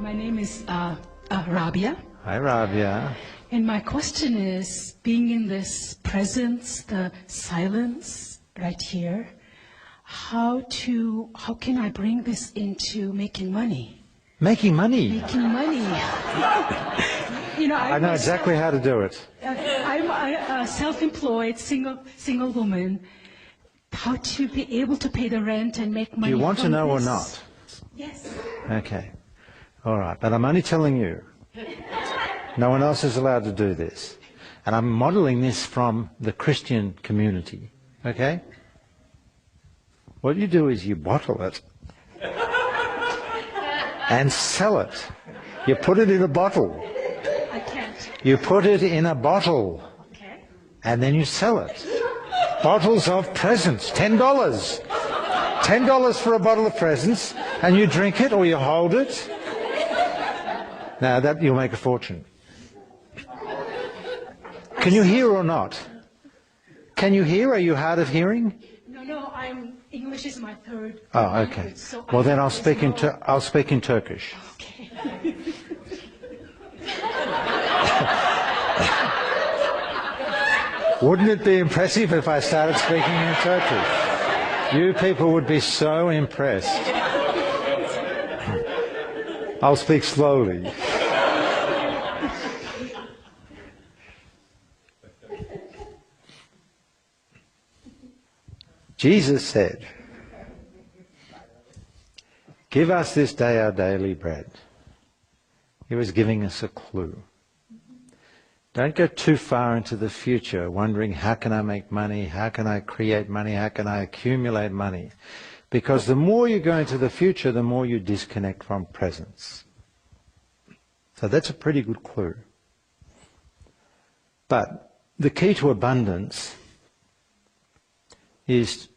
My name is Rabia. Hi, Rabia. And my question is, being in this presence, the silence right here, how can I bring this into making money? Making money? Making money. I know exactly how to do it. I'm a self-employed single woman. How to be able to pay the rent and make money. Do you want to know this? or not? Yes. Okay. All right. But I'm only telling you. No one else is allowed to do this. And I'm modeling this from the Christian community. Okay? What you do is you bottle it and sell it. You put it in a bottle. I can't. You put it in a bottle. Okay. And then you sell it. Bottles of presents, $10. $10 for a bottle of presents, and you drink it or you hold it. Now that you'll make a fortune. Can you hear or not? Can you hear? Are you hard of hearing? No, English is my third. Oh, okay. So well, then I'll speak in Turkish. Okay. Wouldn't it be impressive if I started speaking in Turkish? You people would be so impressed. I'll speak slowly. Jesus said, "Give us this day our daily bread." He was giving us a clue. Don't go too far into the future wondering, how can I make money? How can I create money? How can I accumulate money? Because the more you go into the future, the more you disconnect from presence. So that's a pretty good clue. But the key to abundance is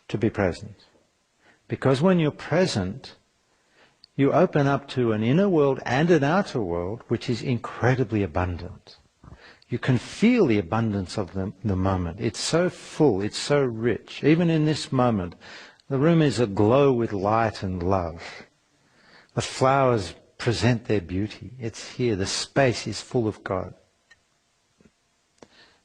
to be present. Because when you're present, you open up to an inner world and an outer world which is incredibly abundant. You can feel the abundance of the moment. It's so full, it's so rich. Even in this moment, the room is aglow with light and love. The flowers present their beauty. It's here. The space is full of God.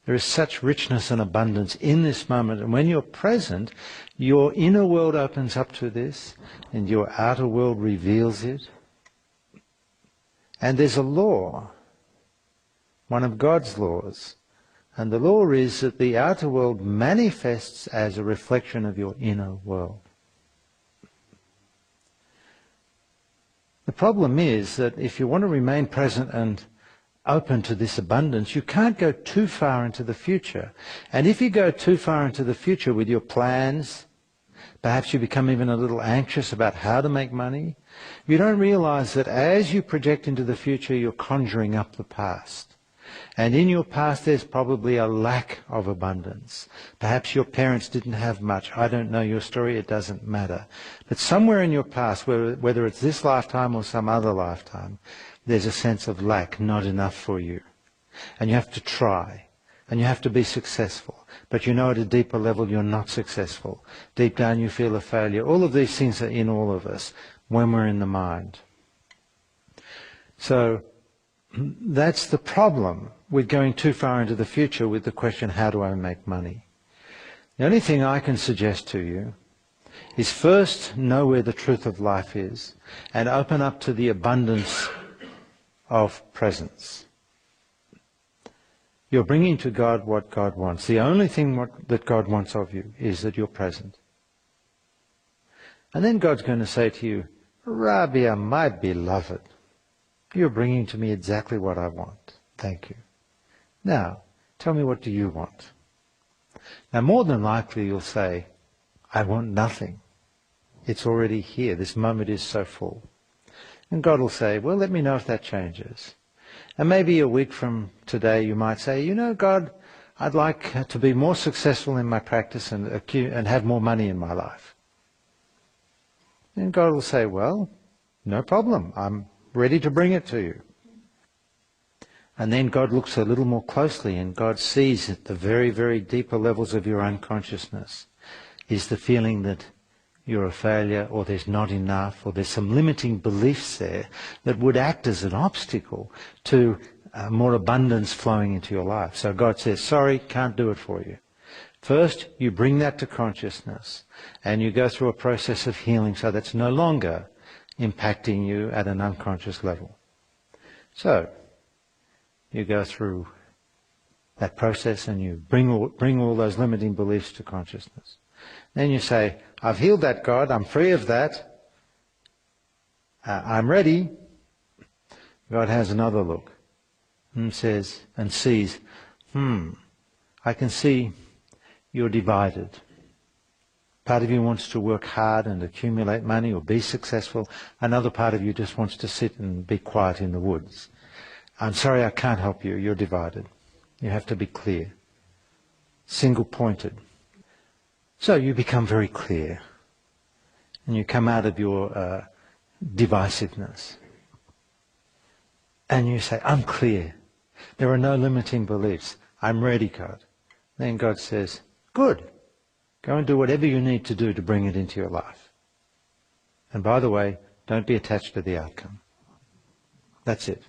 There is such richness and abundance in this moment. And when you're present, your inner world opens up to this, and your outer world reveals it. And there's a law, one of God's laws. And the law is that the outer world manifests as a reflection of your inner world. The problem is that if you want to remain present and open to this abundance, you can't go too far into the future. And if you go too far into the future with your plans, perhaps you become even a little anxious about how to make money. You don't realize that as you project into the future, you're conjuring up the past. And in your past, there's probably a lack of abundance. Perhaps your parents didn't have much. I don't know your story. It doesn't matter. But somewhere in your past, whether it's this lifetime or some other lifetime, there's a sense of lack, not enough for you. And you have to try. And you have to be successful. But you know at a deeper level you're not successful. Deep down you feel a failure. All of these things are in all of us when we're in the mind. So that's the problem with going too far into the future with the question, how do I make money? The only thing I can suggest to you is first know where the truth of life is and open up to the abundance of presence. You're bringing to God what God wants. The only thing that God wants of you is that you're present. And then God's going to say to you, Rabia, my beloved, you're bringing to me exactly what I want. Thank you. Now, tell me, what do you want? Now, more than likely you'll say, I want nothing. It's already here. This moment is so full. And God will say, well, let me know if that changes. And maybe a week from today you might say, you know, God, I'd like to be more successful in my practice and have more money in my life. And God will say, well, no problem. I'm ready to bring it to you. And then God looks a little more closely and God sees at the very, very deeper levels of your unconsciousness is the feeling that you're a failure, or there's not enough, or there's some limiting beliefs there that would act as an obstacle to more abundance flowing into your life. So God says, sorry, can't do it for you. First, you bring that to consciousness, and you go through a process of healing so that's no longer impacting you at an unconscious level. So, you go through that process and you bring all those limiting beliefs to consciousness. Then you say, I've healed that, God, I'm free of that, I'm ready. God has another look and says, and sees, I can see you're divided. Part of you wants to work hard and accumulate money or be successful. Another part of you just wants to sit and be quiet in the woods. I'm sorry, I can't help you. You're divided. You have to be clear. Single-pointed. So you become very clear. And you come out of your divisiveness. And you say, I'm clear. There are no limiting beliefs. I'm ready, God. Then God says, good. Go and do whatever you need to do to bring it into your life. And by the way, don't be attached to the outcome. That's it.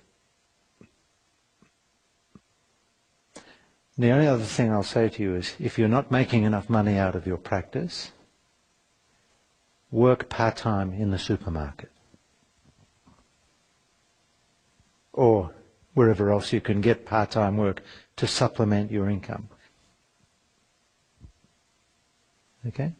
The only other thing I'll say to you is, if you're not making enough money out of your practice, work part-time in the supermarket. Or wherever else you can get part-time work to supplement your income. Okay?